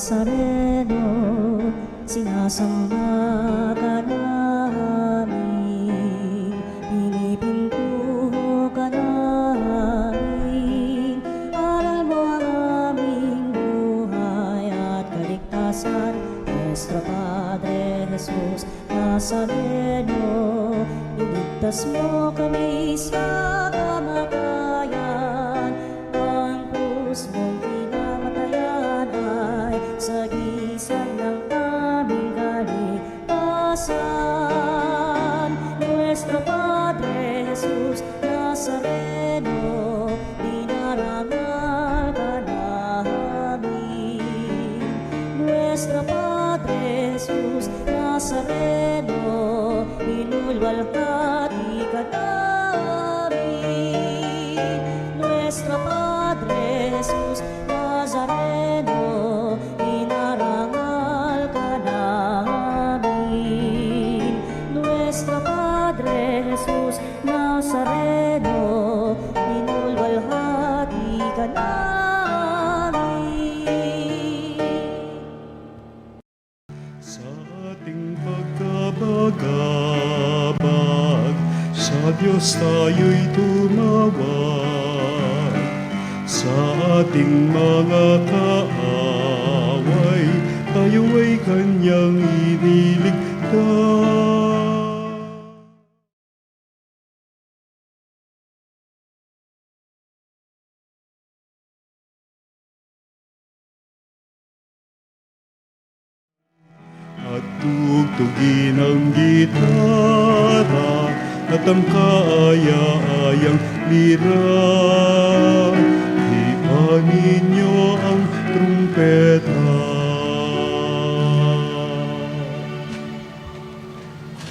Nazareno, sinasamba ka namin, pinipinto ka namin. Aral mo ang aming buhay at kaligtasan, Nuestro Padre Jesus Nazareno, iligtas mo kami sa kamatayan. Ang krus mong pinamatayan ay sagisag ng aming kaligtasan. Nuestro Padre Jesus Nazareno, dinarangal ka namin. Nuestro Padre Jesus Nazareno, inulwalhati ka namin. Nuestro Padre Jesus Nazareno, inarangal ka namin. Nuestro Padre Jesus Nazareno, inulwalhati ka namin. Sa ating pagkabagabag, sa Diyos tayo'y tumawag. Sa ating mga kaaway, tayo ay Kanyang iniligtas. At tugtugin ang gitara at ang kaaya-ayang lira. Ipanin niyo ang trumpeta.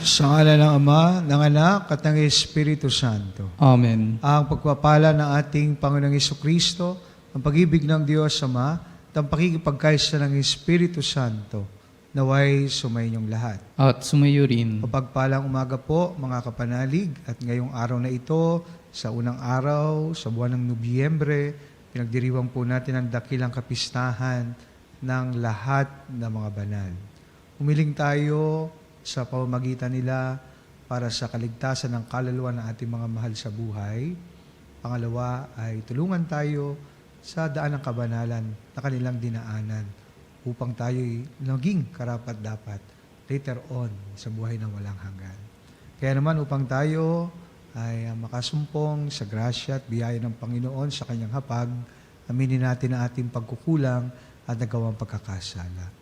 Sa ngalan ng Ama, ng Anak, at ng Espiritu Santo. Amen. Ang pagpapala ng ating Panginoong Hesukristo, ang pag-ibig ng Diyos Ama, at ang pakikipagkaisa ng Espiritu Santo, naway sumainyong lahat. At sumayo rin. Mapagpalang umaga po, mga kapanalig, at ngayong araw na ito, sa unang araw, sa buwan ng Nobyembre, pinagdiriwang po natin ang dakilang kapistahan ng lahat ng mga banal. Humiling tayo sa pamamagitan nila para sa kaligtasan ng kaluluwa ng ating mga mahal sa buhay. Pangalawa ay tulungan tayo sa daan ng kabanalan na kanilang dinaanan upang tayo'y naging karapat-dapat later on sa buhay ng walang hanggan. Kaya naman upang tayo ay makasumpong sa grasya at biyaya ng Panginoon sa Kanyang hapag, aminin natin ang ating pagkukulang at nagawang pagkakasala.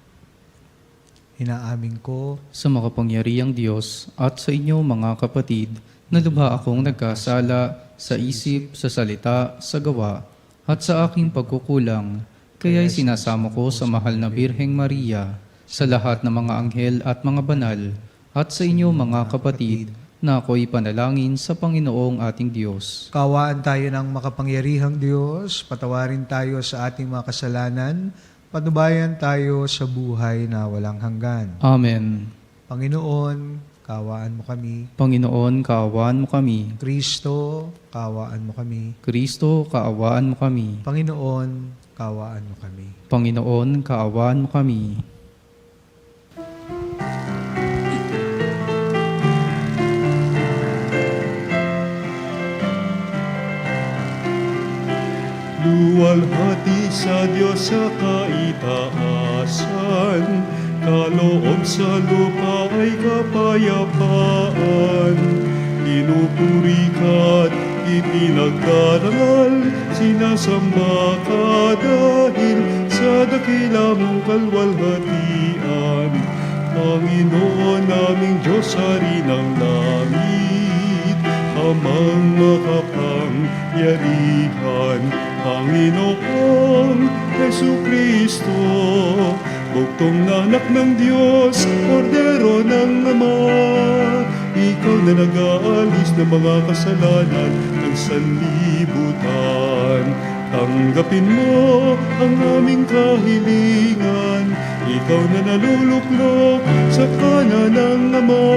Inaamin ko Sa makapangyarihang Diyos at sa inyo mga kapatid, na lubha akong nagkasala sa isip, sa salita, sa gawa, at sa aking pagkukulang. Kaya'y sinasamo ko sa mahal na Birheng Maria, sa lahat ng mga anghel at mga banal, at sa inyo mga kapatid, na ako'y panalangin sa Panginoong ating Diyos. kawaan tayo ng makapangyarihang Diyos, patawarin tayo sa ating mga kasalanan, patnubayan tayo sa buhay na walang hanggan. Amen. Panginoon, kawaan mo kami. Panginoon, kaawaan mo kami. Kristo, kawaan mo kami. Kristo, kaawaan mo kami. Panginoon, kawaan mo kami. Panginoon, kaawaan mo kami. Luwalhati sa Diyos sa kaitaasan, kaloob sa lupa ay kapayapaan. Pinupuri ka't ipinagdarangal, sinasamba ka dahil sa dakila mong kalwalhatian. Panginoon naming Diyos, Hari ng langit, Amang makapangyarihan, Panginoong Hesukristo, bugtong na anak ng Diyos, Kordero ng Ama. Ikaw na nag-aalis ng mga kasalanan ng sanlibutan. Tanggapin mo ang aming kahilingan, ikaw na naluluklok sa kanan ng Ama.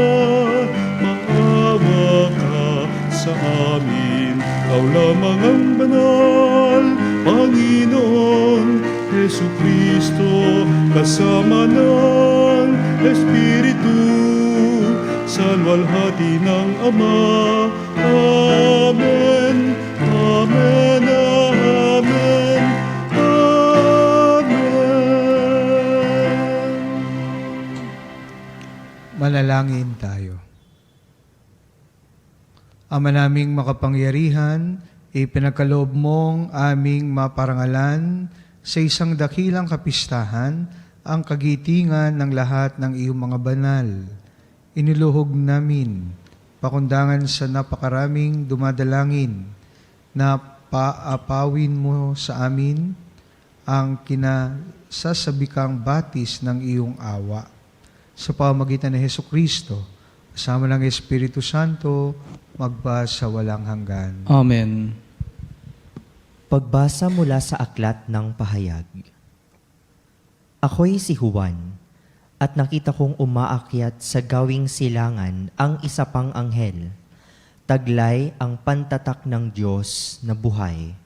Maawa ka sa amin, ikaw lamang ang banal, Panginoon, Jesucristo, kasama ng Espiritu, sa luwalhati ng Ama. Amen, Amen, Amen, Amen. Manalangin tayo. Ama naming makapangyarihan, ipinagkaloob mong aming maparangalan sa isang dakilang kapistahan ang kagitingan ng lahat ng iyong mga banal. Iniluhog namin pakundangan sa napakaraming dumadalangin na paapawin mo sa amin ang kinasasabikang batis ng iyong awa. Sa pamamagitan ni Jesucristo, kasama ng Espiritu Santo, magpa sa walang hanggan. Amen. Pagbasa mula sa aklat ng pahayag. Ako'y si Juan, at nakita kong umaakyat sa gawing silangan ang isa pang anghel. Taglay ang pantatak ng Diyos na buhay.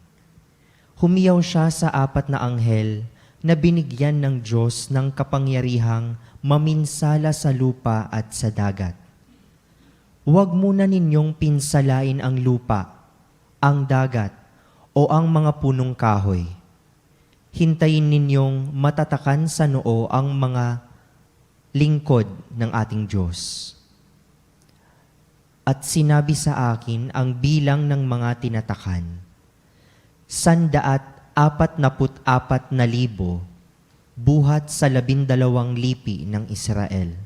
Humiyaw siya sa apat na anghel na binigyan ng Diyos ng kapangyarihang maminsala sa lupa at sa dagat. Huwag muna ninyong pinsalain ang lupa, ang dagat, o ang mga punong kahoy. Hintayin ninyong matatakan sa noo ang mga lingkod ng ating Diyos. At sinabi sa akin ang bilang ng mga tinatakan, 144,000 buhat sa 12 lipi ng Israel.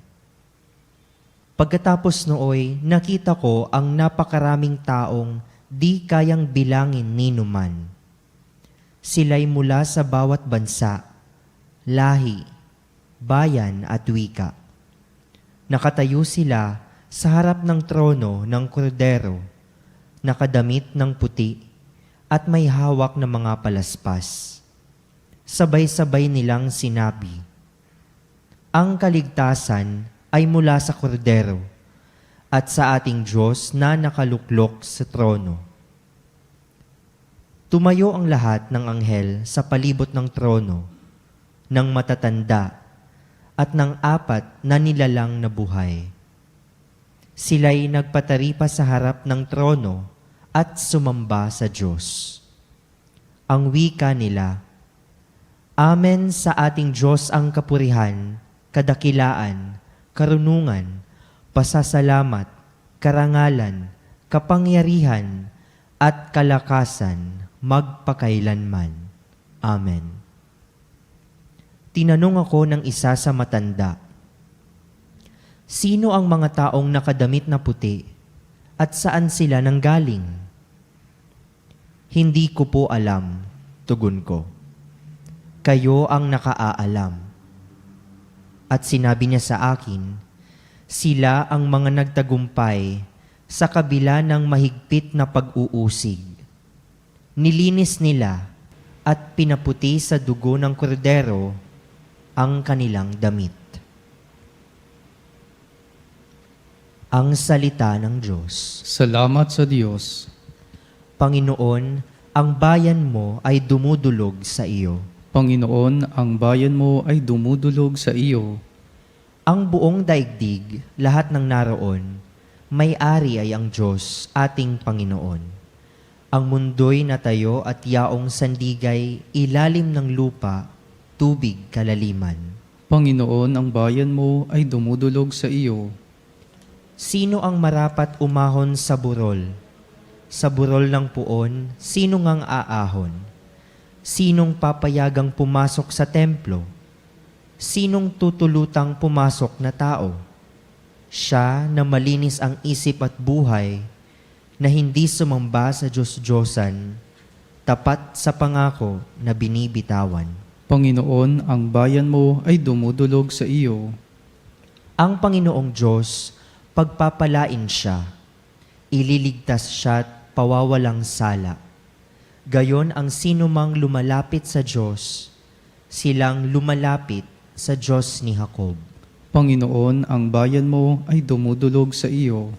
Pagkatapos nooy, nakita ko ang napakaraming taong di kayang bilangin ni numan. Sila'y mula sa bawat bansa, lahi, bayan at wika. Nakatayo sila sa harap ng trono ng kordero, nakadamit ng puti at may hawak na mga palaspas. Sabay-sabay nilang sinabi, ang kaligtasan ay mula sa kordero at sa ating Diyos na nakaluklok sa trono. Tumayo ang lahat ng anghel sa palibot ng trono, ng matatanda at ng 4 na nilalang na buhay. Sila'y nagpatari pa sa harap ng trono at sumamba sa Diyos. Ang wika nila, Amen sa ating Diyos ang kapurihan, kadakilaan, karunungan, pasasalamat, karangalan, kapangyarihan, at kalakasan magpakailanman. Amen. Tinanong ako ng isa sa matanda, sino ang mga taong nakadamit na puti at saan sila nanggaling? Hindi ko po alam, tugon ko. Kayo ang nakaaalam. At sinabi niya sa akin, sila ang mga nagtagumpay sa kabila ng mahigpit na pag-uusig. Nilinis nila at pinaputi sa dugo ng kordero ang kanilang damit. Ang salita ng Diyos. Salamat sa Diyos. Panginoon, ang bayan mo ay dumudulog sa iyo. Panginoon, ang bayan mo ay dumudulog sa iyo. Ang buong daigdig, lahat ng naroon, may-ari ay ang Diyos, ating Panginoon. Ang mundo'y natayo at yaong sandigay, ilalim ng lupa, tubig kalaliman. Panginoon, ang bayan mo ay dumudulog sa iyo. Sino ang marapat umahon sa burol? Sa burol ng puon, sino ngang aahon? Sinong papayagang pumasok sa templo? Sinong tutulutang pumasok na tao? Siya na malinis ang isip at buhay, na hindi sumamba sa Diyos-Diyosan, tapat sa pangako na binibitawan. Panginoon, ang bayan mo ay dumudulog sa iyo. Ang Panginoong Diyos, pagpapalain siya, ililigtas siya at pawawalang sala. Gayon ang sinumang lumalapit sa Diyos, silang lumalapit sa Diyos ni Jacob. Panginoon, ang bayan mo ay dumudulog sa iyo.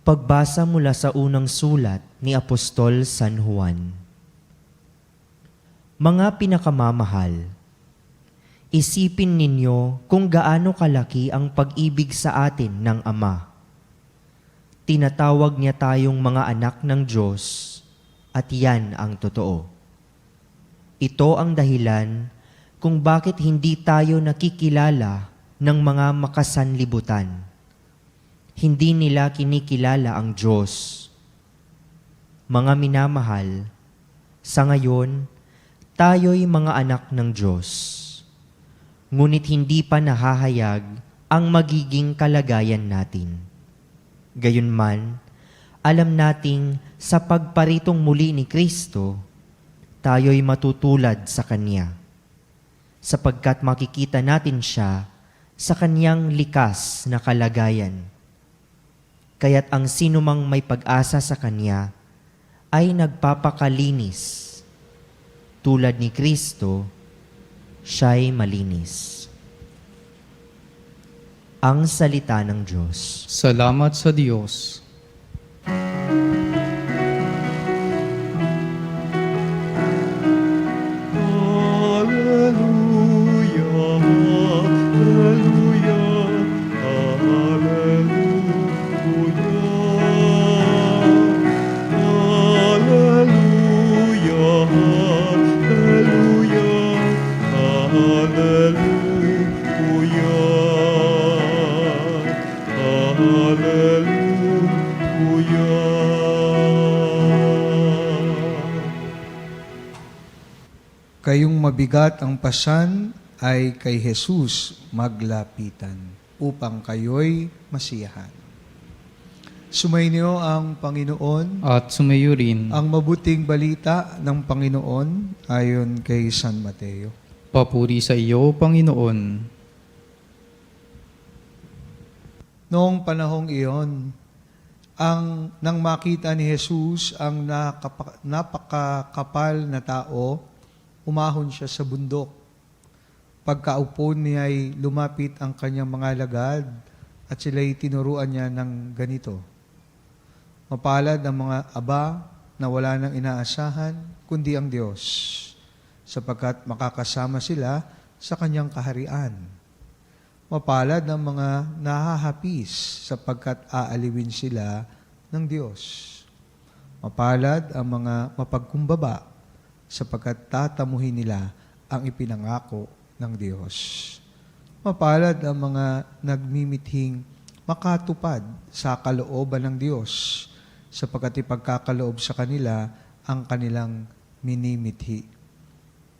Pagbasa mula sa unang sulat ni Apostol San Juan. Mga pinakamamahal, isipin ninyo kung gaano kalaki ang pag-ibig sa atin ng Ama. Tinatawag niya tayong mga anak ng Diyos at yan ang totoo. Ito ang dahilan kung bakit hindi tayo nakikilala ng mga makasanlibutan. Hindi nila kinikilala ang Diyos. Mga minamahal, sa ngayon, tayo'y mga anak ng Diyos. Ngunit hindi pa nahahayag ang magiging kalagayan natin. Gayunman, alam nating sa pagparitong muli ni Kristo, tayo'y matutulad sa Kanya, sapagkat makikita natin siya sa Kanyang likas na kalagayan. Kaya't ang sinumang may pag-asa sa Kanya ay nagpapakalinis. Tulad ni Kristo, siya'y malinis. Ang salita ng Diyos. Salamat sa Diyos. Hallelujah, hallelujah, hallelujah. Hallelujah, Kayong mabigat ang pasan ay kay Jesus maglapitan upang kayo'y masiyahan. Sumainyo ang Panginoon, At sumayo rin, ang mabuting balita ng Panginoon ayon kay San Mateo. papuri sa iyo, Panginoon. Noong panahong iyon, nang makita ni Jesus ang napakakapal na tao, umahon siya sa bundok. Pagkaupo niya ay lumapit ang kanyang mga alagad at sila'y tinuruan niya ng ganito. Mapalad ang mga aba na wala nang inaasahan, kundi ang Diyos, sapagkat makakasama sila sa kanyang kaharian. Mapalad ang mga nahahapis, sapagkat aaliwin sila ng Diyos. Mapalad ang mga mapagkumbaba, sapagkat tatamuhin nila ang ipinangako ng Diyos. Mapalad ang mga nagmimithing makatupad sa kalooban ng Diyos, sapagkat ipagkakaloob sa kanila ang kanilang minimithi.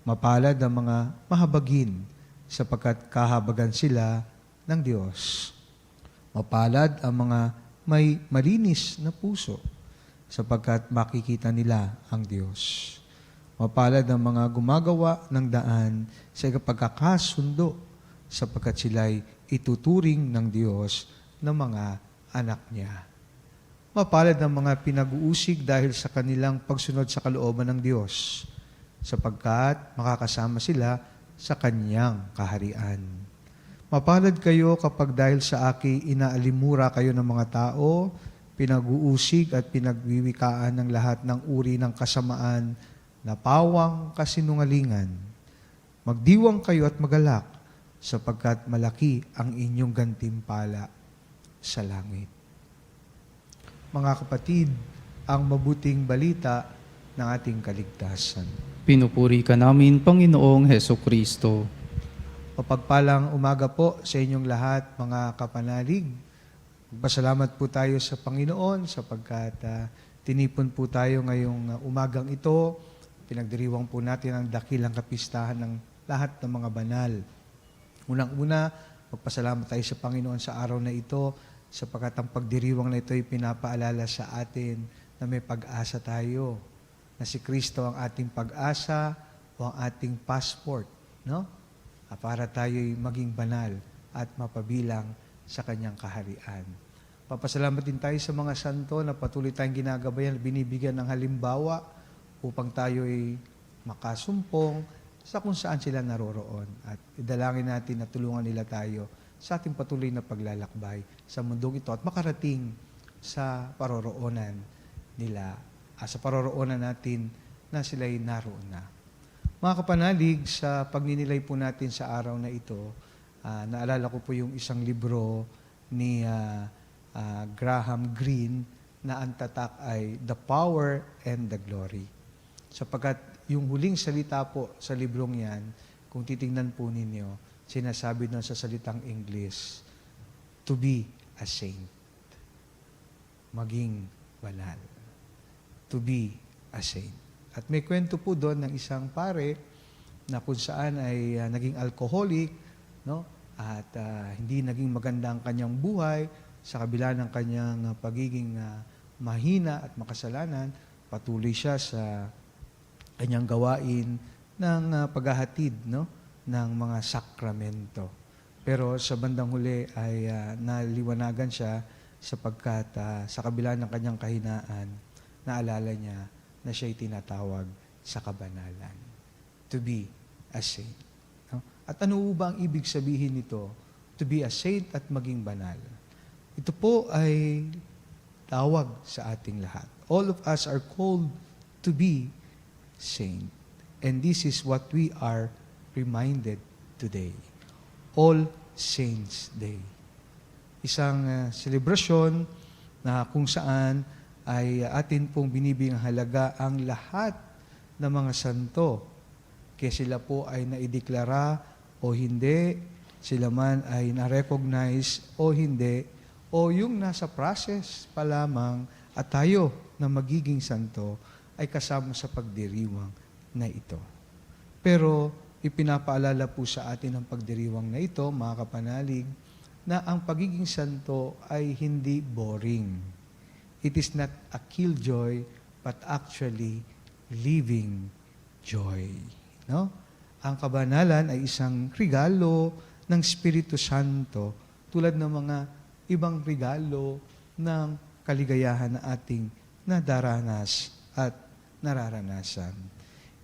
Mapalad ang mga mahabagin, sapagkat kahabagan sila ng Diyos. Mapalad ang mga may malinis na puso, sapagkat makikita nila ang Diyos. Mapalad ang mga gumagawa ng daan sa pagkakasundo, sapagkat sila'y ituturing ng Diyos ng mga anak niya. Mapalad ang mga pinag-uusig dahil sa kanilang pagsunod sa kalooban ng Diyos, sapagkat makakasama sila sa Kanyang kaharian. Mapalad kayo kapag dahil sa aki inaalimura kayo ng mga tao, pinag-uusig at pinagwiwikaan ng lahat ng uri ng kasamaan na pawang kasinungalingan. Magdiwang kayo at magalak, sapagkat malaki ang inyong gantimpala sa langit. Mga kapatid, ang mabuting balita ng ating kaligtasan. Pinupuri ka namin, Panginoong Heso Kristo. Mapagpalang umaga po sa inyong lahat, mga kapanalig. Magpasalamat po tayo sa Panginoon sapagkat tinipon po tayo ngayong umagang ito. Pinagdiriwang po natin ang dakilang kapistahan ng lahat ng mga banal. Unang-una, magpasalamat tayo sa Panginoon sa araw na ito sapagkat ang pagdiriwang na ito ay pinapaalala sa atin na may pag-asa tayo, na si Kristo ang ating pag-asa o ang ating passport, no? Para tayo'y maging banal at mapabilang sa kanyang kaharian. Papasalamat din tayo sa mga santo na patuloy tayong ginagabayan at binibigyan ng halimbawa upang tayo'y makasumpong sa kung saan sila naroroon. At idalangin natin na tulungan nila tayo sa ating patuloy na paglalakbay sa mundong ito at makarating sa paroroonan nila, sa paroroonan natin na sila'y naroon na. Mga kapanalig, sa pagninilay po natin sa araw na ito, naalala ko po yung isang libro ni Graham Greene na ang tatak ay The Power and the Glory. Sapagkat yung huling salita po sa librong yan, kung titingnan po ninyo, sinasabi doon sa salitang English, to be a saint. Maging banal. To be a saint. At may kwento po doon ng isang pare na kung saan ay naging alcoholic, no? At hindi naging maganda ang kanyang buhay sa kabila ng kanyang pagiging mahina at makasalanan, patuloy siya sa kanyang gawain ng paghahatid, no? Ng mga sakramento. Pero sa bandang huli ay naliwanagan siya sapagkat sa kabila ng kanyang kahinaan, naalala niya na siya'y tinatawag sa kabanalan. To be a saint. No? At ano ba ang ibig sabihin nito? To be a saint at maging banal. Ito po ay tawag sa ating lahat. All of us are called to be saint. And this is what we are reminded today. All Saints Day. Isang selebrasyon na kung saan ay atin pong binibigyang halaga ang lahat ng mga santo. Kaya sila po ay naideklara o hindi, sila man ay na-recognize o hindi, o yung nasa process pa lamang at tayo na magiging santo ay kasama sa pagdiriwang na ito. Pero ipinapaalala po sa atin ang pagdiriwang na ito, mga kapanalig, na ang pagiging santo ay hindi boring. It is not a killjoy, but actually living joy. No? Ang kabanalan ay isang regalo ng Espiritu Santo, tulad ng mga ibang regalo ng kaligayahan na ating nadaranas at nararanasan.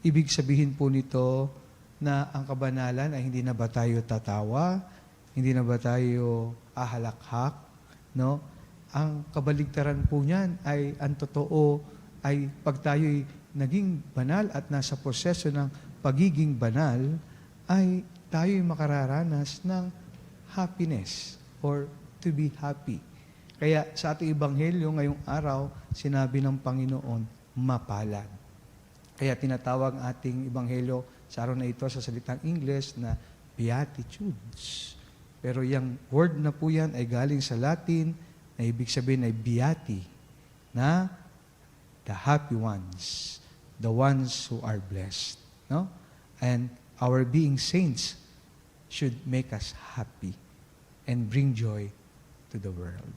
Ibig sabihin po nito na ang kabanalan ay hindi na ba tayo tatawa, hindi na ba tayo ahalakhak, no? Ang kabaligtaran po niyan ay ang totoo ay pag tayo'y naging banal at nasa proseso ng pagiging banal, ay tayo'y makararanas ng happiness or to be happy. Kaya sa ating ebanghelyo ngayong araw, sinabi ng Panginoon, mapalad. Kaya tinatawag ang ating ebanghelyo sa araw na ito sa salitang English na Beatitudes. Pero yung word na po yan ay galing sa Latin na ibig sabihin ay beati, na the happy ones, the ones who are blessed. No? And our being saints should make us happy and bring joy to the world.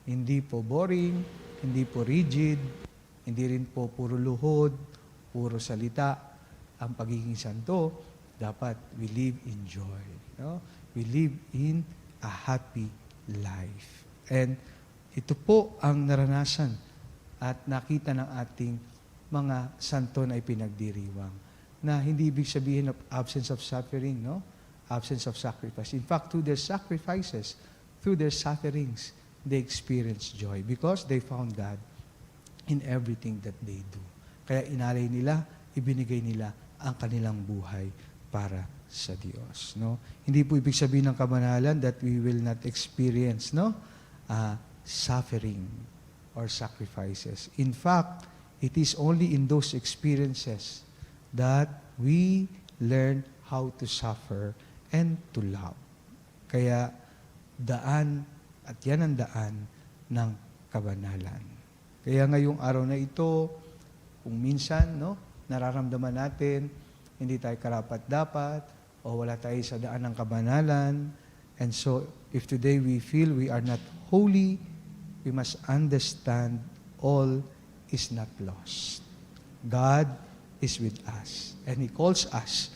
Hindi po boring, hindi po rigid, hindi rin po puro luhod, puro salita. Ang pagiging santo, dapat we live in joy. No? We live in a happy life. And ito po ang naranasan at nakita ng ating mga santo na ipinagdiriwang, na hindi ibig sabihin of absence of suffering, no? Absence of sacrifice. In fact, through their sacrifices, through their sufferings, they experience joy because they found God in everything that they do. Kaya inalay nila, ibinigay nila ang kanilang buhay para sa Diyos, no? Hindi po ibig sabihin ng kabanalan that we will not experience, no? Suffering or sacrifices. In fact, it is only in those experiences that we learn how to suffer and to love. Kaya daan, at yan ang daan ng kabanalan. Kaya ngayong araw na ito, kung minsan, no, nararamdaman natin, hindi tayo karapat-dapat, o wala tayo sa daan ng kabanalan, and so if today we feel we are not holy, we must understand all is not lost. God is with us, and He calls us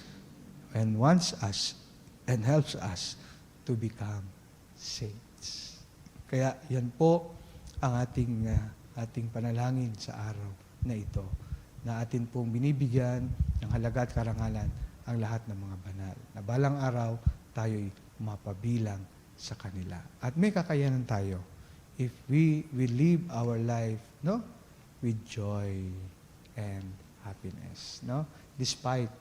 and wants us and helps us to become saints. Kaya yan po ang ating panalangin sa araw na ito, na atin pong binibigyan ng halaga at karangalan ang lahat ng mga banal. Na balang araw, tayo'y mapabilang sa kanila. At may kakayanan tayo if we live our life, no, with joy and happiness, no, despite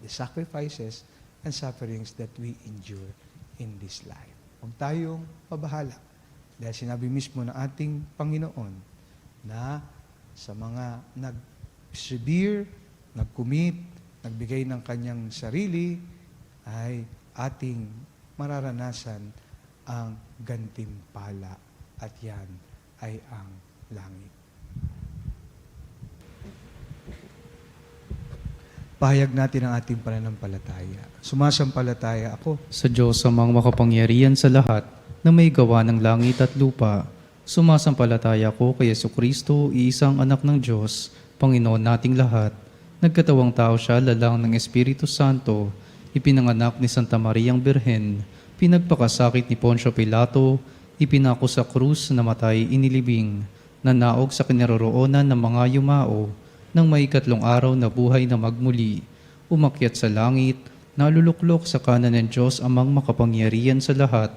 the sacrifices and sufferings that we endure in this life. Huwag tayong pabahala. Dahil sinabi mismo ng ating Panginoon na sa mga nag-persevere, nag-commit, nagbigay ng kanyang sarili, ay ating mararanasan ang gantimpala at yan ay ang langit. Pahayag natin ang ating pananampalataya. Sumasampalataya ako Sa Diyos amang makapangyarihan sa lahat na may gawa ng langit at lupa, sumasampalataya ko kay Jesucristo, iisang anak ng Diyos, Panginoon nating lahat. Nagkatawang tao siya, lalang ng Espiritu Santo, ipinanganak ni Santa Mariang Birhen, pinagpakasakit ni Poncio Pilato, ipinako sa krus, namatay, inilibing, nanaog sa kinaroroonan ng mga yumao, nang may 3 araw na buhay na magmuli, umakyat sa langit, naluluklok sa kanan ng Diyos amang makapangyarihan sa lahat.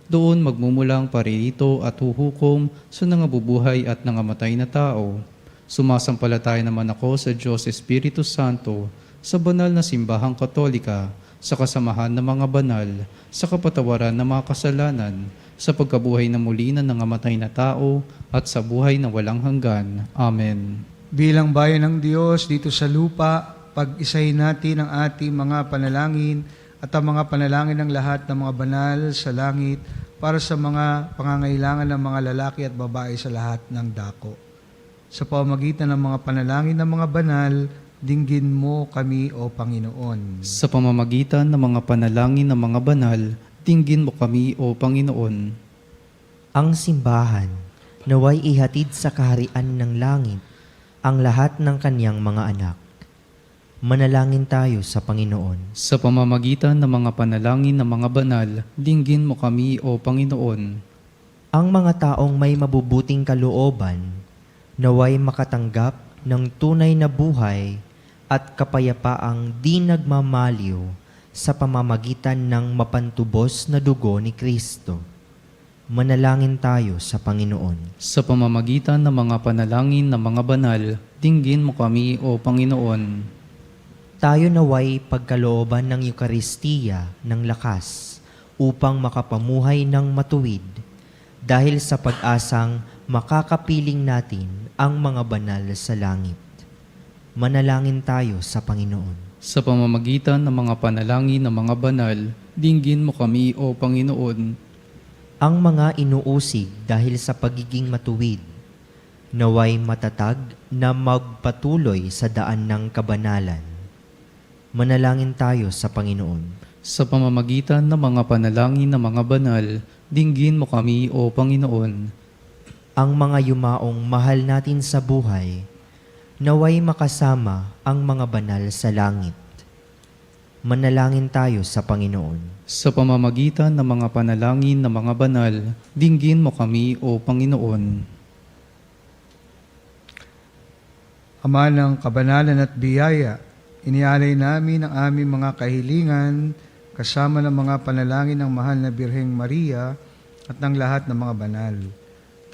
Doon magmumulang paririto at huhukom sa nangabubuhay at nangamatay na tao. Sumasampalataya naman ako sa Diyos Espiritu Santo, sa banal na simbahang katolika, sa kasamahan ng mga banal, sa kapatawaran ng mga kasalanan, sa pagkabuhay na muli na nangamatay na tao, at sa buhay na walang hanggan. Amen. bilang bayan ng Diyos dito sa lupa, pag-isahin natin ang ating mga panalangin at ang mga panalangin ng lahat ng mga banal sa langit para sa mga pangangailangan ng mga lalaki at babae sa lahat ng dako. Sa pamamagitan ng mga panalangin ng mga banal, dinggin mo kami, O Panginoon. Sa pamamagitan ng mga panalangin ng mga banal, dinggin mo kami, O Panginoon. Ang simbahan, naway ihatid sa kaharian ng langit ang lahat ng kaniyang mga anak. Manalangin tayo sa Panginoon. Sa pamamagitan ng mga panalangin ng mga banal, dinggin mo kami, O Panginoon. Ang mga taong may mabubuting kalooban, naway makatanggap ng tunay na buhay at kapayapaang di nagmamaliw sa pamamagitan ng mapantubos na dugo ni Kristo. Manalangin tayo sa Panginoon. Sa pamamagitan ng mga panalangin ng mga banal, dinggin mo kami, O Panginoon. Tayo naway pagkalooban ng Eukaristiya ng lakas upang makapamuhay ng matuwid dahil sa pag-asang makakapiling natin ang mga banal sa langit. Manalangin tayo sa Panginoon. Sa pamamagitan ng mga panalangin ng mga banal, dinggin mo kami, O Panginoon. Ang mga inuusig dahil sa pagiging matuwid, naway matatag na magpatuloy sa daan ng kabanalan. Manalangin tayo sa Panginoon. Sa pamamagitan ng mga panalangin ng mga banal, dinggin mo kami, O Panginoon. Ang mga yumaong mahal natin sa buhay, naway makasama ang mga banal sa langit. Manalangin tayo sa Panginoon. Sa pamamagitan ng mga panalangin ng mga banal, dinggin mo kami, O Panginoon. Ama ng kabanalan at biyaya, inialay namin ang aming mga kahilingan kasama ng mga panalangin ng mahal na Birheng Maria at ng lahat ng mga banal.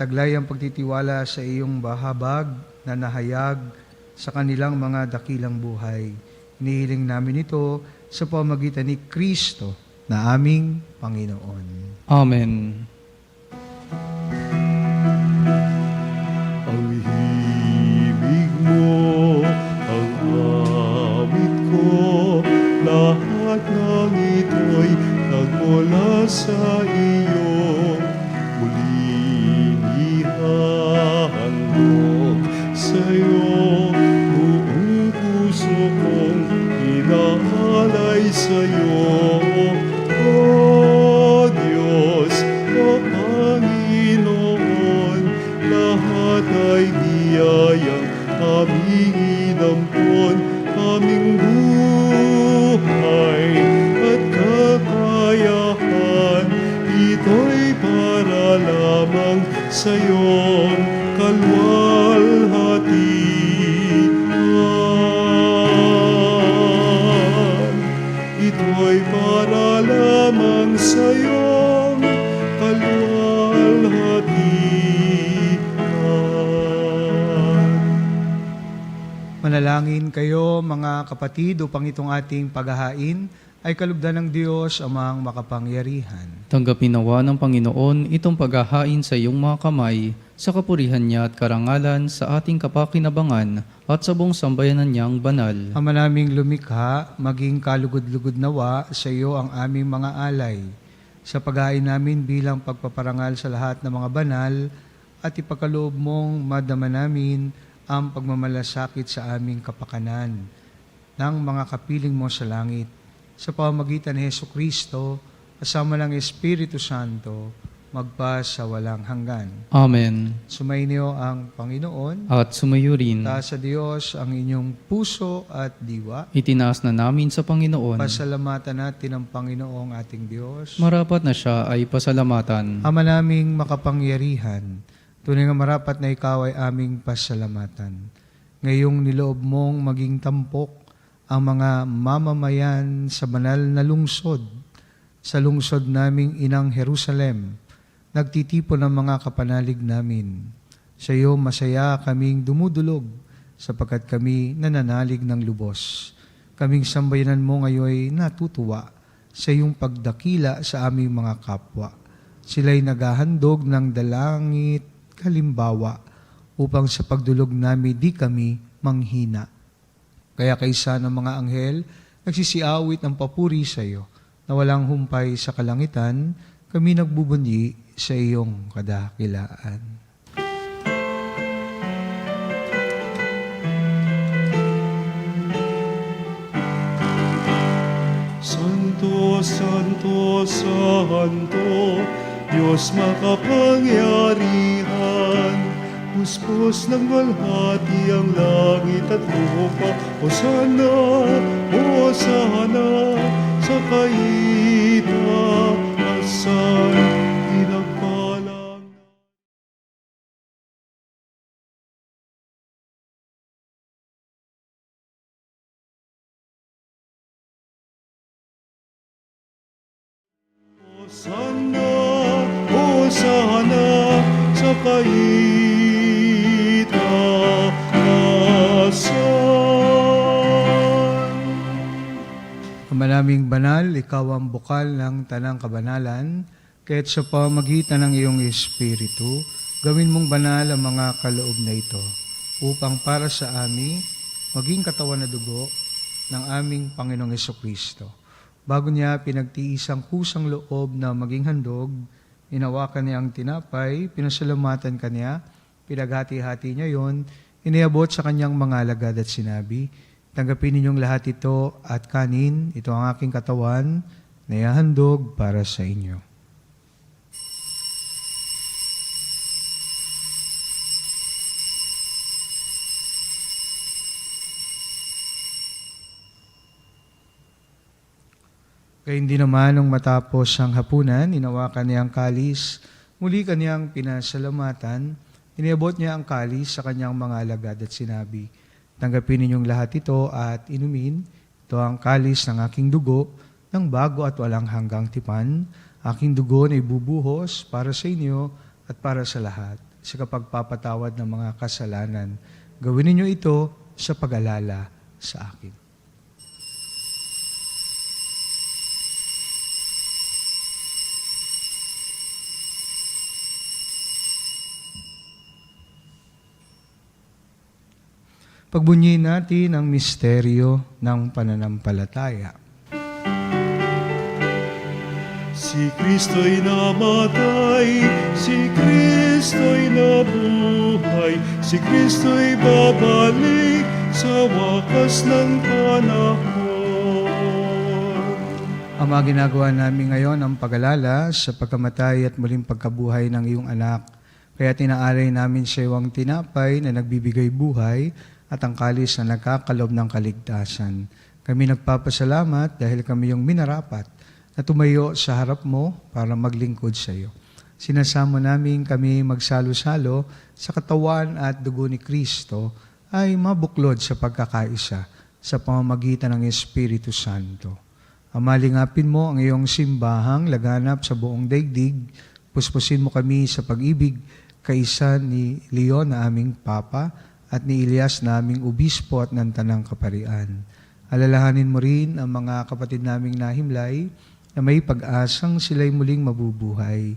Taglay ang pagtitiwala sa iyong bahabag na nahayag sa kanilang mga dakilang buhay. Inihiling namin ito sa pamamagitan ni Kristo na aming Panginoon. Amen. Ang himig mo, ang awit ko, lahat ng ito'y nagmula sa iyo. Muling ihahandog sa'yo, buong puso kong inaalay sa'yo. O Diyos, O Panginoon, lahat ay biyayang aming inampon, aming buhay at kakayahan. Ito'y para lamang sa iyong kalwalhatian. Ito'y para lamang sa iyong kalwalhatian. Manalangin kayo mga kapatid upang itong ating paghahain ay kalugdan ng Diyos amang makapangyarihan. Tanggapin nawa ng Panginoon itong paghahain sa iyong mga kamay, sa kapurihan niya at karangalan sa ating kapakinabangan at sa buong sambayanan niyang banal. Ama naming lumikha, maging kalugod-lugod nawa sa iyo ang aming mga alay. Sa paghahain namin bilang pagpaparangal sa lahat ng mga banal at ipagkaloob mong madama namin ang pagmamalasakit sa aming kapakanan ng mga kapiling mo sa langit. Sa pamamagitan ni Hesukristo, kasama ng Espiritu Santo, magpa sa walang hanggan. Amen. Sumainyo ang Panginoon, At sumayo rin, taas sa Diyos ang inyong puso at diwa. itinaas na namin sa Panginoon. Pasalamatan natin ang Panginoong ating Diyos. Marapat na siya ay pasalamatan. Ama naming makapangyarihan, tunay nga marapat na ikaw ay aming pasalamatan. Ngayong niloob mong maging tampok ang mga mamamayan sa banal na lungsod, sa lungsod naming inang Jerusalem, nagtitipon ang mga kapanalig namin. Sa iyo masaya kaming dumudulog, sapagkat kami nananalig ng lubos. Kaming sambayanan mo ngayon natutuwa sa iyong pagdakila sa aming mga kapwa. Sila'y naghahandog ng dalangit kalimbawa upang sa pagdulog namin di kami manghina. Kaya kaysa ng mga anghel, nagsisiawit ng papuri sa iyo, na walang humpay sa kalangitan, kami nagbubunyi sa iyong kadakilaan. Santo, Santo, Santo, Diyos makapangyarihan, puspos ng walhati ang langit at lupa. Hosana, Hosana, sa kaitaasan, pinagpalang. Hosana, Hosana, sa kaitaasan. Ama naming banal, ikaw ang bukal ng tanang kabanalan, kaya't sa pamagitan ng iyong Espiritu, gawin mong banal ang mga kaloob na ito, upang para sa amin, maging katawan na dugo ng aming Panginoong Hesukristo. Bago niya pinagtiis ang kusang loob na maging handog, inawakan niya ang tinapay, pinasalamatan kanya, pinaghati-hati niya yon, iniabot sa kanyang mga alagad at sinabi, tanggapin ninyong lahat ito at kanin, ito ang aking katawan na ihahandog para sa inyo. Kaya hindi naman nung matapos ang hapunan, inawakan niya ang kalis, muli kanyang pinasalamatan, iniabot niya ang kalis sa kanyang mga alagad at sinabi, tanggapin ninyong lahat ito at inumin, ito ang kalis ng aking dugo, ng bago at walang hanggang tipan, aking dugo na ibubuhos para sa inyo at para sa lahat, sa kapagpapatawad ng mga kasalanan. Gawin ninyo ito sa pag-alala sa akin. Pagbunyiin natin ang misteryo ng pananampalataya. Si Kristo'y namatay, si Kristo'y nabuhay, si Kristo'y babalik sa wakas ng panahon. Ama, ginagawa namin ngayon ang pag-alala sa pagkamatay at muling pagkabuhay ng iyong anak. Kaya tinaalay namin sa iyo ang tinapay na nagbibigay buhay at ang kalis na nagkakalob ng kaligtasan. Kami nagpapasalamat dahil kami yung minarapat na tumayo sa harap mo para maglingkod sa iyo. Sinasama namin kami magsalo-salo sa katawan at dugo ni Kristo ay mabuklod sa pagkakaisa sa pamamagitan ng Espiritu Santo. Amalingapin mo ang iyong simbahang laganap sa buong daigdig. Puspusin mo kami sa pag-ibig kaisa ni Leon na aming Papa at ni Elias naming obispo at ng Tanang Kaparian. Alalahanin mo rin ang mga kapatid naming nahimlay na may pag-asang sila'y muling mabubuhay.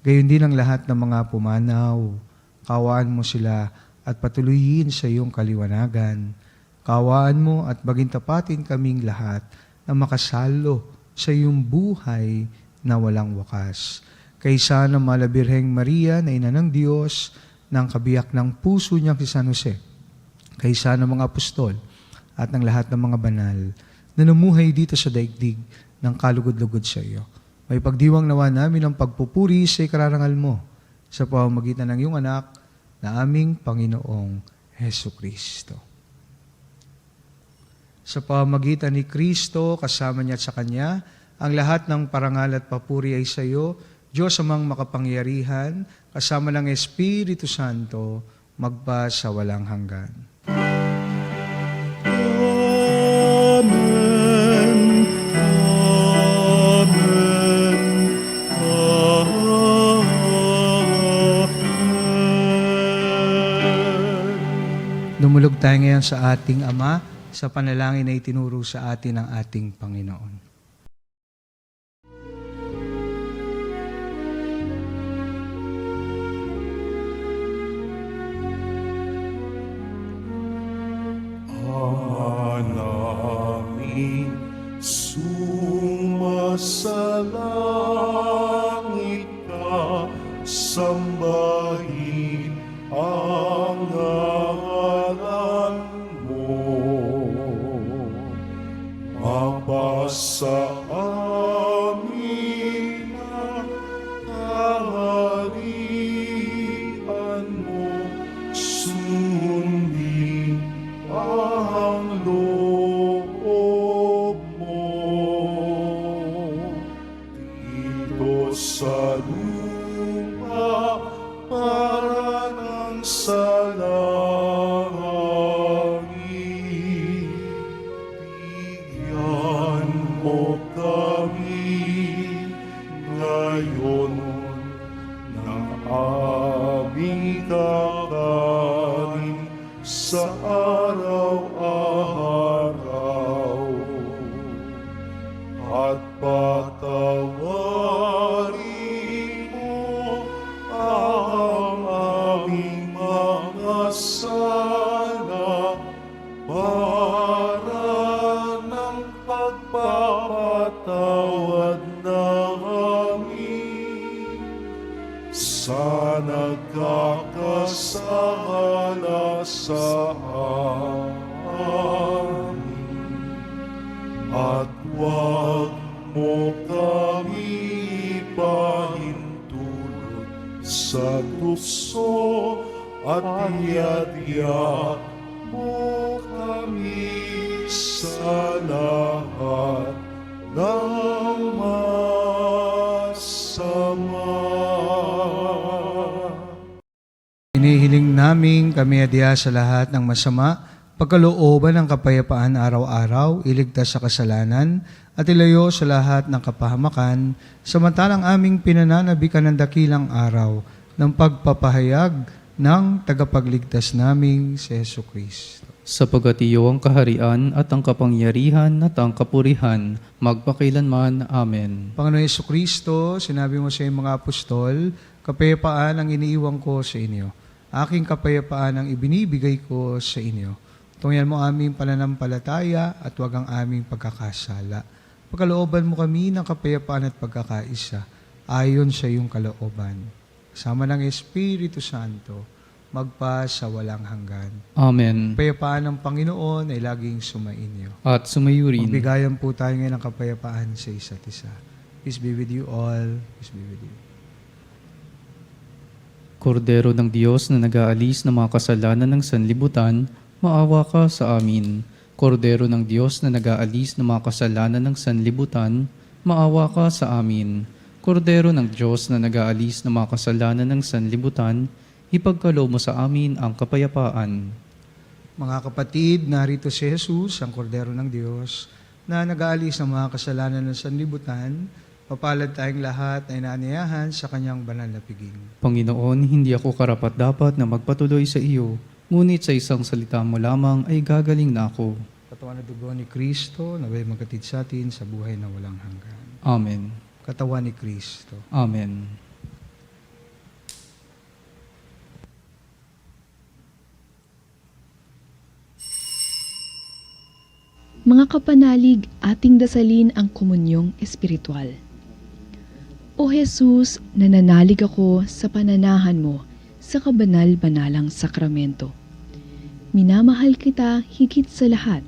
Gayon din ang lahat ng mga pumanaw. Kawaan mo sila at patuloyin sa iyong kaliwanagan. Kawaan mo at bagintapatin kaming lahat na makasalo sa iyong buhay na walang wakas. Kaysa ng Malabirheng Maria na ina ng Diyos, ng kabiyak ng puso niyang si San Jose, kaysa ng mga apostol at ng lahat ng mga banal na namuhay dito sa daigdig ng kalugod-lugod sa iyo. May pagdiwang nawa namin ang pagpupuri sa ikararangal mo sa pamamagitan ng iyong anak na aming Panginoong Heso Kristo. Sa pamamagitan ni Kristo, kasama niya at sa Kanya, ang lahat ng parangal at papuri ay sa iyo, Diyos amang makapangyarihan, kasama ng Espiritu Santo, magpa sa walang hanggan. Amen. Amen. Amen. Dumulog tayo ngayon sa ating Ama, sa panalangin na itinuro sa atin ng ating Panginoon. Aming sumasalangit ka, sambahin ang ngalan mo. Mapasa amin ang kaharian mo, sundin ang loob mo dito sa lupa para ng sa langit. Bigyan mo kami ngayon ng aming kakanin sa araw-araw, at patawarin mo ang aming mga sala para ng pagpapatawad namin sa nagkakasala sa amin, at huwag mo kami ipahintulot sa tukso, at iadya mo kami sa lahat ng masama. Inihiling namin kami adya sa lahat ng masama, pagkalooban ng kapayapaan araw-araw, iligtas sa kasalanan, at ilayo sa lahat ng kapahamakan, samantalang aming pinananabikan ng dakilang araw ng pagpapahayag ng tagapagligtas naming si Heso Kristo. Sapagat iyo ang kaharian at ang kapangyarihan at ang kapurihan, magpakailanman. Amen. Panginoon Heso Kristo, sinabi mo sa iyong mga apostol, kapayapaan ang iniiwan ko sa inyo. Aking kapayapaan ang ibinibigay ko sa inyo. Tungyan mo aming pananampalataya at huwag ang aming pagkakasala. Pagkalooban mo kami ng kapayapaan at pagkakaisa, ayon sa iyong kalooban. Kasama ng Espiritu Santo, magpa sa walang hanggan. Amen. Kapayapaan ng Panginoon ay laging sumainyo. At sumayurin. Magbigayan po tayo ngayon ng kapayapaan sa isa't isa. Peace be with you all. Peace be with you. Kordero ng Diyos na nag-aalis ng mga kasalanan ng sanlibutan, maawa ka sa amin. Kordero ng Diyos na nag-aalis ng mga kasalanan ng sanlibutan, maawa ka sa amin. Kordero ng Diyos na nag-aalis ng mga kasalanan ng sanlibutan, ipagkaloob mo sa amin ang kapayapaan. Mga kapatid, narito si Jesus, ang Kordero ng Diyos, na nag-aalis ng mga kasalanan ng sanlibutan. Papalad tayong lahat na inaanyayahan sa kanyang banal na piging. Panginoon, hindi ako karapat-dapat na magpatuloy sa iyo, Ngunit sa isang salita mo lamang ay gagaling na ako. Katawan at dugo ni Kristo, naway magkatid sa atin sa buhay na walang hanggan. Amen. Katawan ni Kristo. Amen. Mga kapanalig, ating dasalin ang komunyong espiritual. O Jesus, nananalig ako sa pananahan mo sa kabanal-banalang sakramento. Minamahal kita higit sa lahat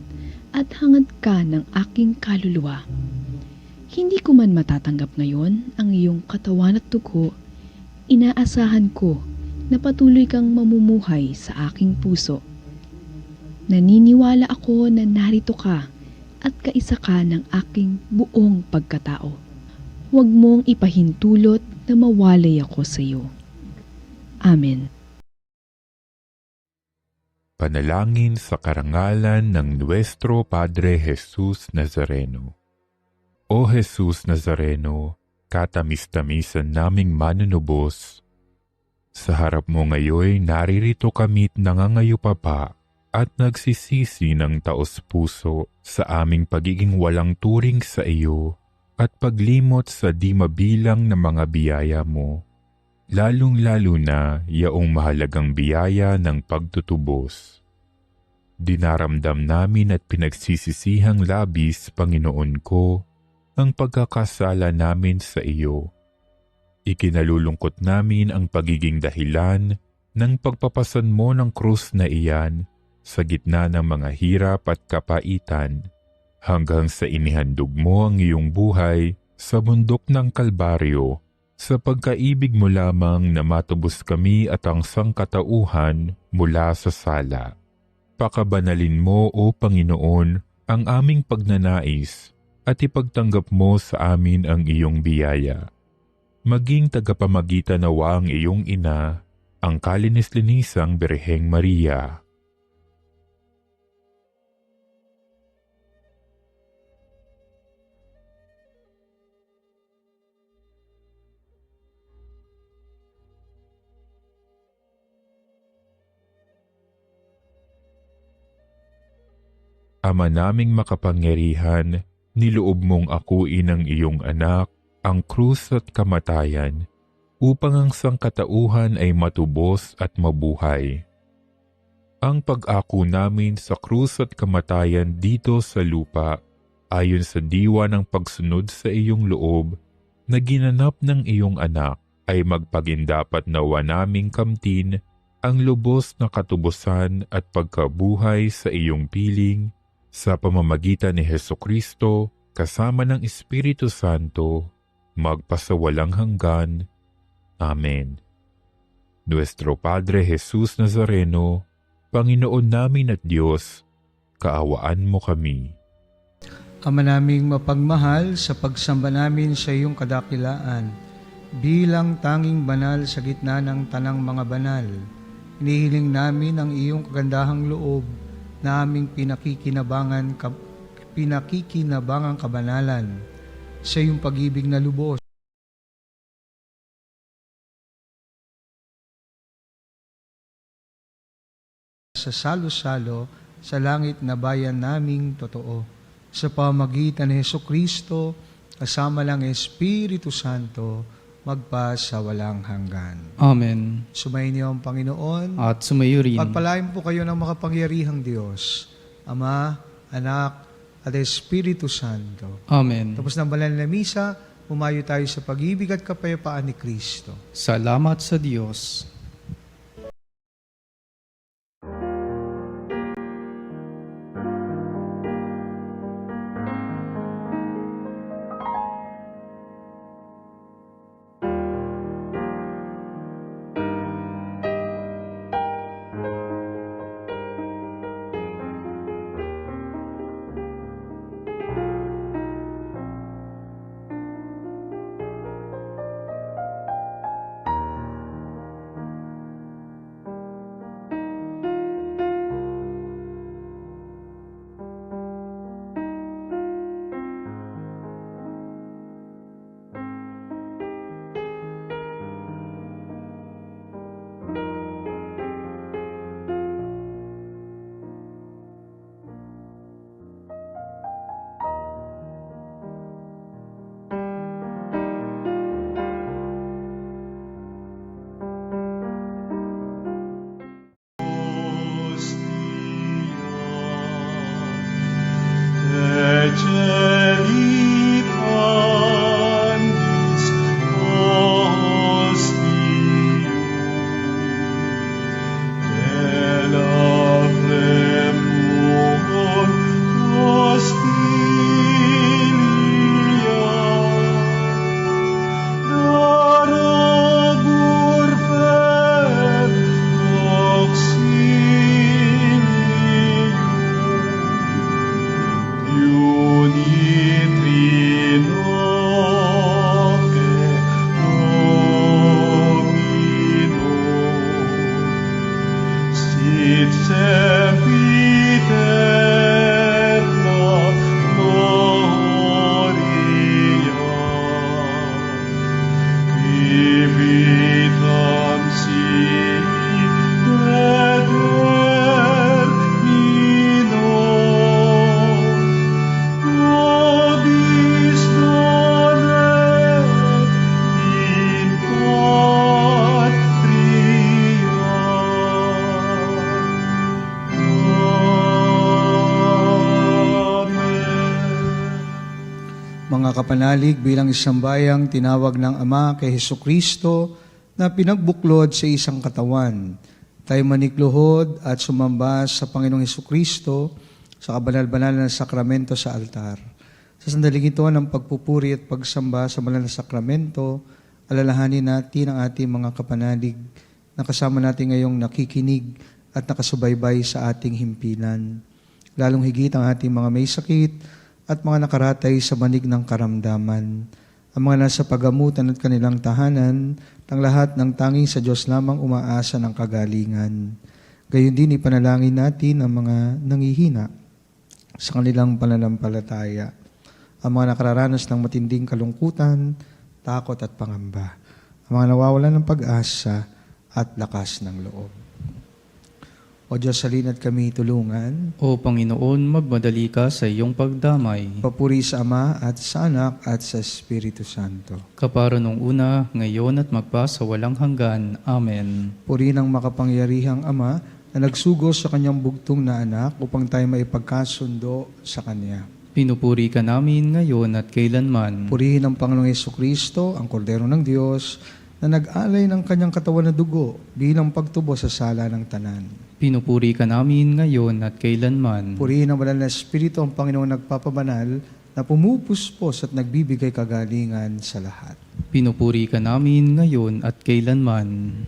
at hangad ka ng aking kaluluwa. Hindi ko man matatanggap ngayon ang iyong katawan at dugo, inaasahan ko na patuloy kang mamumuhay sa aking puso. Naniniwala ako na narito ka at kaisa ka ng aking buong pagkatao. Huwag mong ipahintulot na mawalay ako sa iyo. Amen. Panalangin sa karangalan ng Nuestro Padre Jesus Nazareno. O Jesus Nazareno, katamis-tamisan naming manunubos, sa harap mo ngayon naririto kami't nangangayupapa at nagsisisi ng taos-puso sa aming pagiging walang turing sa iyo at paglimot sa di mabilang na mga biyaya mo, lalong-lalo na yaong mahalagang biyaya ng pagtutubos. Dinaramdam namin at pinagsisisihang labis, Panginoon ko, ang pagkakasala namin sa iyo. Ikinalulungkot namin ang pagiging dahilan ng pagpapasan mo ng krus na iyan sa gitna ng mga hirap at kapaitan, hanggang sa inihandog mo ang iyong buhay sa bundok ng Kalbaryo, sa pagkaibig mo lamang na matubos kami at ang sangkatauhan mula sa sala. Pakabanalin mo, O Panginoon, ang aming pagnanais at ipagtanggap mo sa amin ang iyong biyaya. Maging tagapamagitan nawa ang iyong ina, ang kalinis-linisang Birheng Maria. Ama naming makapangyarihan, niloob mong akuin ang iyong anak, ang krus at kamatayan, upang ang sangkatauhan ay matubos at mabuhay. Ang pag-ako namin sa krus at kamatayan dito sa lupa, ayon sa diwa ng pagsunod sa iyong loob, na ginanap ng iyong anak, ay magpagindapat nawa naming kamtin ang lubos na katubusan at pagkabuhay sa iyong piling, sa pamamagitan ni Hesukristo, kasama ng Espiritu Santo, magpasawalang hanggan. Amen. Nuestro Padre Jesus Nazareno, Panginoon namin at Diyos, kaawaan mo kami. Ama naming mapagmahal, sa pagsamba namin sa iyong kadakilaan, bilang tanging banal sa gitna ng tanang mga banal, inihiling namin ang iyong kagandahang loob na aming pinakikinabangan kabanalan sa iyong pag-ibig na lubos. Sa salo-salo sa langit na bayan naming totoo, sa pamamagitan ni Hesukristo, kasama lang Espiritu Santo, magpa sa walang hanggan. Amen. Sumayin niyo ang Panginoon. At sumayo rin. Pagpalain po kayo ng makapangyarihang Diyos, Ama, Anak, at Espiritu Santo. Amen. Tapos ng banal na misa, umayo tayo sa pag-ibig at kapayapaan ni Kristo. Salamat sa Diyos. kapanalig, bilang isang bayang tinawag ng Ama kay Hesukristo na pinagbuklod sa isang katawan, tayo manikluhod at sumamba sa Panginoong Hesukristo sa kabanal-banal na sakramento sa altar. Sa sandaling ito ng pagpupuri at pagsamba sa banal na sakramento, alalahanin natin ang ating mga kapanalig na kasama natin ngayong nakikinig at nakasubaybay sa ating himpilan. Lalong higit ang ating mga may sakit at mga nakaratay sa banig ng karamdaman. Ang mga nasa pagamutan at kanilang tahanan, ang lahat ng tanging sa Diyos lamang umaasa ng kagalingan. Gayon din ipanalangin natin ang mga nangihina sa kanilang pananampalataya, ang mga nakararanas ng matinding kalungkutan, takot at pangamba, ang mga nawawalan ng pag-asa at lakas ng loob. O Diyos, halina't kami tulungan. O Panginoon, magmadali ka sa iyong pagdamay. Papuri sa Ama at sa Anak at sa Espiritu Santo. Kapara nung una, ngayon at magpa sa walang hanggan. Amen. Puri ng makapangyarihang Ama na nagsugos sa kanyang bugtong na anak upang tayo maipagkasundo sa Kanya. Pinupuri ka namin ngayon at kailanman. Purihin ng Panginoong Hesukristo, ang Kordero ng Diyos, na nag-alay ng kanyang katawan na dugo bilang pagtubo sa sala ng tanan. Pinupuri ka namin ngayon at kailanman. Purihin ng banal na Espiritu ang Panginoong nagpapabanal na pumupuspos at nagbibigay kagalingan sa lahat. Pinupuri ka namin ngayon at kailanman.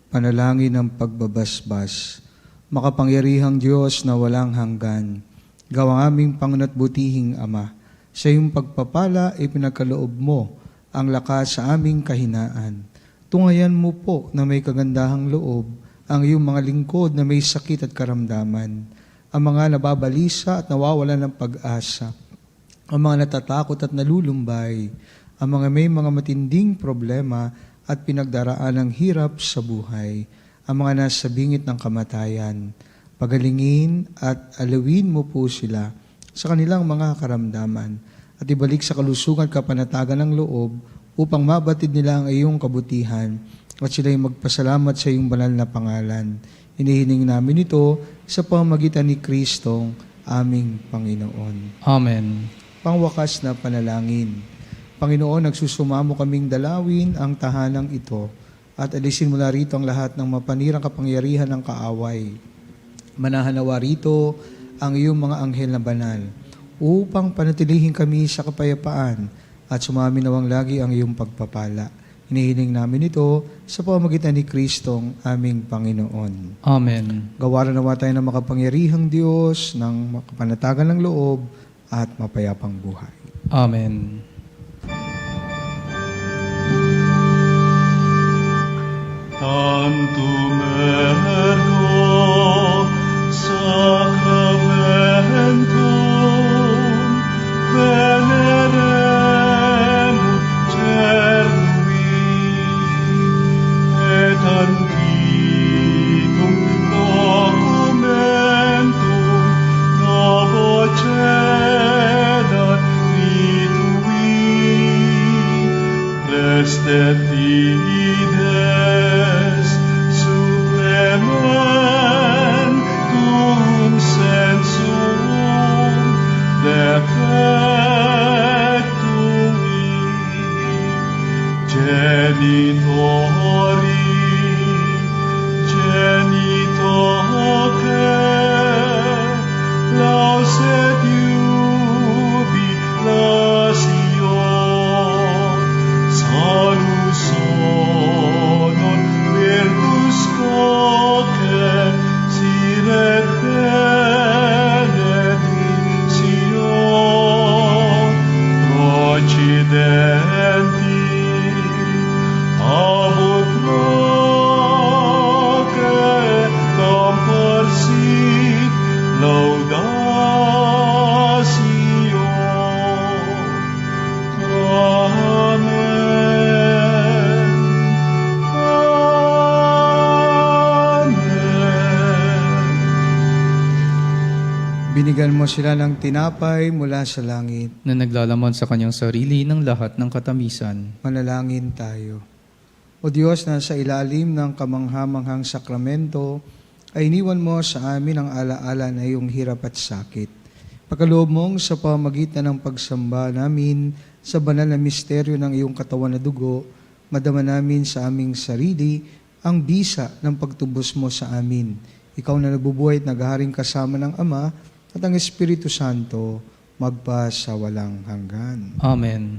Panalangin ng pagbabasbas. Makapangyarihang Diyos na walang hanggan, gawang aming Panginoon at butihing Ama, sa iyong pagpapala ipinagkaloob mo ang lakas sa aming kahinaan. Tungayan mo po na may kagandahang loob ang iyong mga lingkod na may sakit at karamdaman, ang mga nababalisa at nawawalan ng pag-asa, ang mga natatakot at nalulumbay, ang mga may mga matinding problema at pinagdaraan ng hirap sa buhay, ang mga nasa bingit ng kamatayan. Pagalingin at alawin mo po sila sa kanilang mga karamdaman at ibalik sa kalusugan at kapanatagan ng loob upang mabatid nila ang iyong kabutihan at sila'y magpasalamat sa iyong banal na pangalan. Hinihiling namin ito sa pamamagitan ni Kristong aming Panginoon. Amen. Pangwakas na panalangin. Panginoon, nagsusumamo kaming dalawin ang tahanang ito at alisin mula rito ang lahat ng mapanirang kapangyarihan ng kaaway. Manahanawa rito ang iyong mga anghel na banal upang panatilihin kami sa kapayapaan at sumami nawang lagi ang iyong pagpapala. Hinihiling namin ito sa pamamagitan ni Kristong aming Panginoon. Amen. Gawaran nawa tayo ng makapangyarihang Diyos ng makapanatagan ng loob at mapayapang buhay. Amen. Tantum ergo sacramentum veneremur cernui et antiquum documentum novo cedat vitui restet Binigyan mo sila ng tinapay mula sa langit. na naglalaman sa kanyang sarili ng lahat ng katamisan. Manalangin tayo. O Diyos na sa ilalim ng kamanghamanghang sakramento, ay iniwan mo sa amin ang alaala na iyong hirap at sakit. Pagkaloob mong sa pamagitan ng pagsamba namin sa banal na misteryo ng iyong katawan na dugo, madama namin sa aming sarili ang bisa ng pagtubos mo sa amin. Ikaw na nabubuhay at naghaharing kasama ng Ama at ang Espiritu Santo magpa sa walang hanggan. Amen.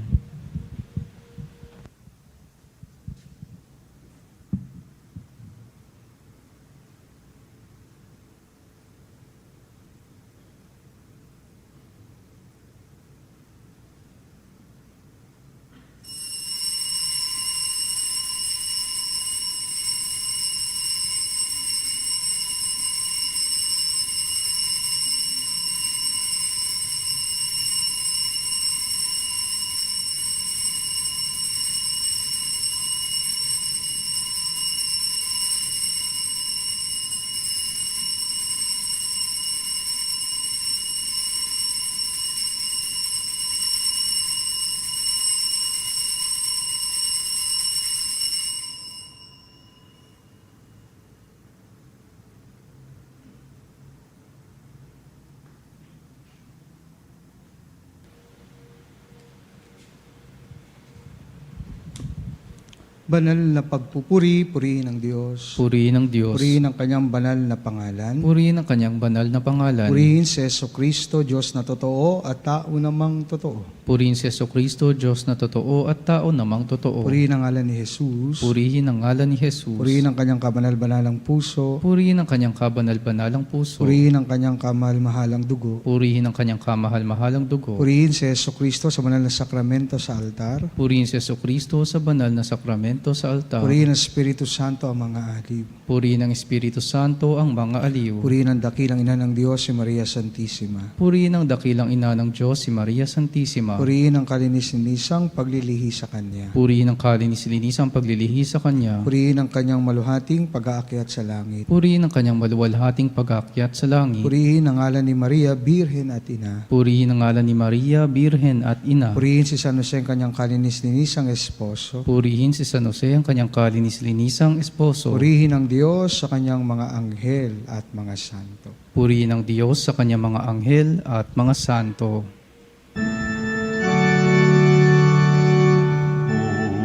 Banal na pagpupuri, purihin ng Diyos. Purihin ng Diyos. Purihin ang kanyang banal na pangalan. Purihin ang kanyang banal na pangalan. Purihin si Jesucristo, Diyos na totoo at tao namang totoo. Purihin si Jesucristo, Diyos na totoo at tao namang totoo. Purihin ang ngalan ni Jesus. Purihin ang ngalan ni Jesus. Purihin ang kanyang kabanal-banalang puso. Purihin ang kanyang kabanal-banalang puso. Purihin ang kanyang kamahal-mahalang dugo. Purihin ang kanyang kamahal-mahalang dugo. Purihin si Jesucristo sa banal na sakramento sa altar. Purihin si Jesucristo sa banal na sakramento sa altar. Purihin ang Espiritu Santo ang mga aliw. Purihin ang Espiritu Santo ang mga aliw. Purihin ang dakilang ina ng Diyos, si Maria Santissima. Purihin ang dakilang ina ng Diyos, si Maria Santissima. Purihin ang kalinis-linisang paglilihi sa Kanya. Purihin ang kalinis-linisang paglilihi sa Kanya. Purihin ang kanyang maluhating pag-aakyat sa langit. Purihin ang kanyang maluwalhating pag-aakyat sa langit. Purihin ang ngalan ni Maria, Birhen at Ina. Purihin ang ngalan ni Maria, Birhen at Ina. Purihin si San Jose ang kanyang kalinis-linisang esposo. Purihin si San Jose ang kanyang kalinis-linisang esposo. Purihin ang Diyos sa kanyang mga anghel at mga santo. Purihin ang Diyos sa kanyang mga anghel at mga santo.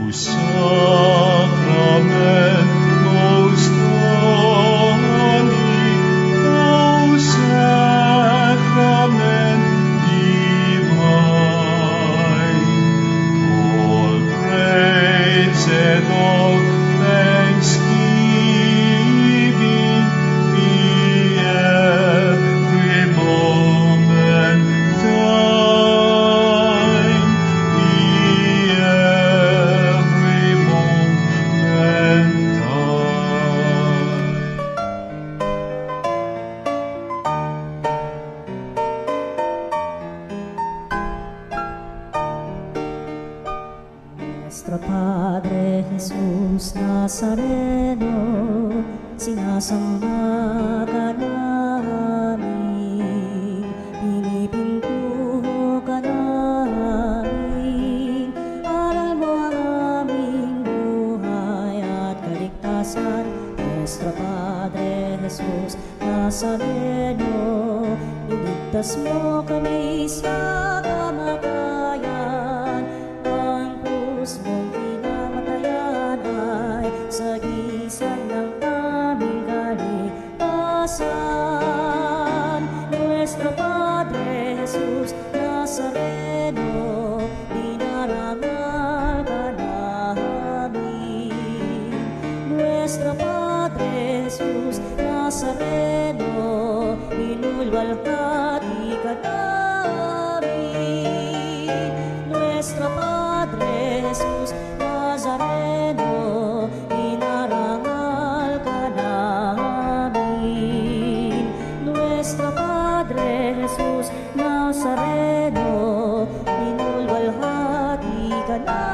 O Sacrament most holy, O Sacrament divine, all praise and all thanksgiving be every moment thine, be every moment thine. Nuestro Padre Jesus Nazareno, sinasamba ka namin, pinipintuho ka namin, aral mo ang aming buhay at kaligtasan. Nuestro Padre Jesus Nazareno, iligtas mo kami sa kamatayan, ang krus mong pinamatayan ay sagisag ng aming kaligtasan. Nuestro Padre Jesus Nazareno, dinarangal ka namin. Nuestro Padre Jesus Nazareno, inulwalhati ka namin. Nuestro Padre Jesus Nazareno, inarangal ka namin. Nuestro Padre Jesus Nazareno, inulwalhati ka namin.